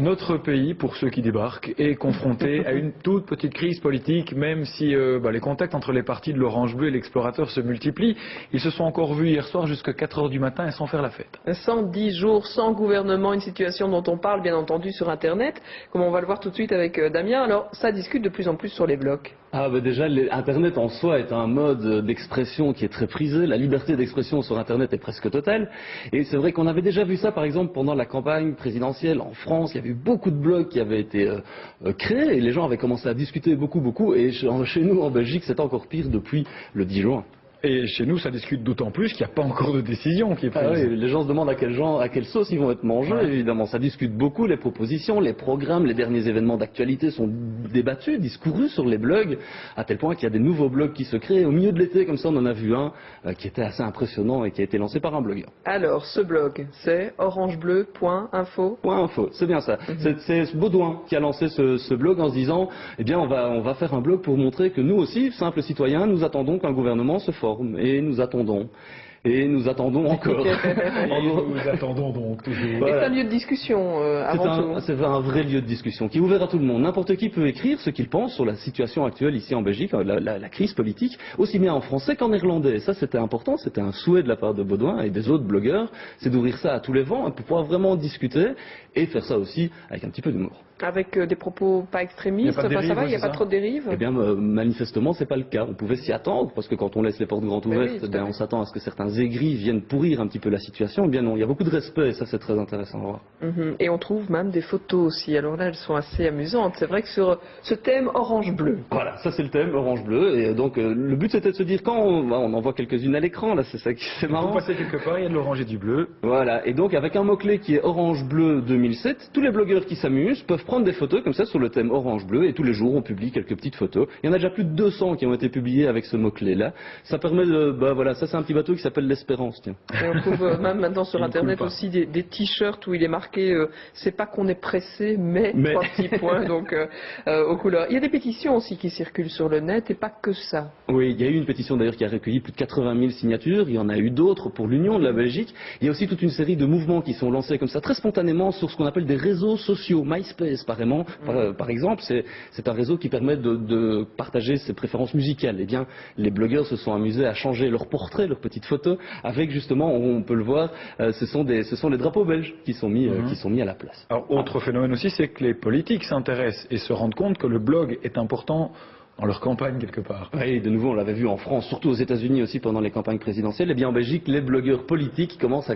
notre pays, pour ceux qui débarquent, est confronté à une toute petite crise politique, même si les contacts entre les partis de l'Orange Bleu et l'Explorateur se multiplient. Ils se sont encore vus hier soir jusqu'à 4 h du matin et sans faire la fête. 110 jours sans gouvernement, une situation dont on parle bien entendu sur Internet, comme on va le voir tout de suite avec Damien. Alors ça discute de plus en plus sur les blogs. Déjà, Internet en soi est un mode d'expression qui est très prisé. La liberté d'expression sur Internet est presque totale. Et c'est vrai qu'on avait déjà vu ça, par exemple, pendant la campagne présidentielle en France. Il y avait eu beaucoup de blogs qui avaient été créés et les gens avaient commencé à discuter beaucoup. Et chez nous, en Belgique, c'est encore pire depuis le 10 juin. Et chez nous, ça discute d'autant plus qu'il n'y a pas encore de décision qui est prise. Oui, les gens se demandent à quelle sauce ils vont être mangés, évidemment. Ça discute beaucoup, les propositions, les programmes, les derniers événements d'actualité sont débattus, discourus sur les blogs, à tel point qu'il y a des nouveaux blogs qui se créent. Au milieu de l'été, comme ça, on en a vu un qui était assez impressionnant et qui a été lancé par un blogueur. Alors, ce blog, c'est orangebleu.info. .info, c'est bien ça. C'est Baudouin qui a lancé ce blog en se disant, eh bien, on va faire un blog pour montrer que nous aussi, simples citoyens, nous attendons qu'un gouvernement se forme. Et nous attendons. Et nous attendons encore. Nous attendons donc toujours. Voilà. C'est un lieu de discussion avant tout. C'est un vrai lieu de discussion qui est ouvert à tout le monde. N'importe qui peut écrire ce qu'il pense sur la situation actuelle ici en Belgique, la crise politique, aussi bien en français qu'en néerlandais. Et ça, c'était important, c'était un souhait de la part de Baudouin et des autres blogueurs, c'est d'ouvrir ça à tous les vents pour pouvoir vraiment discuter et faire ça aussi avec un petit peu d'humour. Avec des propos pas extrémistes, ça va, il n'y a pas trop de dérives? Eh bien, manifestement, c'est pas le cas. On pouvait s'y attendre, parce que quand on laisse les portes grandes ouvertes, on s'attend à ce que certains aigris viennent pourrir un petit peu la situation. Eh bien non, il y a beaucoup de respect, et ça c'est très intéressant à voir. Et on trouve même des photos aussi. Alors là, elles sont assez amusantes. C'est vrai que sur ce thème orange-bleu. Voilà, ça c'est le thème orange-bleu. Et donc, le but c'était de se dire, quand on en voit quelques-unes à l'écran, là, c'est ça qui c'est marrant. Vous passez quelque part, il y a de l'orange et du bleu. Voilà, et donc avec un mot-clé qui est orange-bleu 2007, tous les blogueurs qui s'amusent peuvent prendre des photos comme ça sur le thème orange-bleu, et tous les jours on publie quelques petites photos. Il y en a déjà plus de 200 qui ont été publiées avec ce mot-clé-là. Ça permet de, ça c'est un petit bateau qui s'appelle l'Espérance, tiens. Et on trouve même maintenant sur Internet aussi des t-shirts où il est marqué c'est pas qu'on est pressé, mais 3 petits points, donc aux couleurs. Il y a des pétitions aussi qui circulent sur le net, et pas que ça. Oui, il y a eu une pétition d'ailleurs qui a recueilli plus de 80 000 signatures. Il y en a eu d'autres pour l'Union de la Belgique. Il y a aussi toute une série de mouvements qui sont lancés comme ça, très spontanément, sur ce qu'on appelle des réseaux sociaux. MySpace, par exemple, c'est un réseau qui permet de partager ses préférences musicales. Eh bien, les blogueurs se sont amusés à changer leurs portraits, leurs petites photos, avec justement, on peut le voir, ce sont les drapeaux belges qui sont mis à la place. Alors, autre phénomène aussi, c'est que les politiques s'intéressent et se rendent compte que le blog est important dans leur campagne quelque part. Oui, de nouveau, on l'avait vu en France, surtout aux États-Unis aussi pendant les campagnes présidentielles. Eh bien, en Belgique, les blogueurs politiques commencent à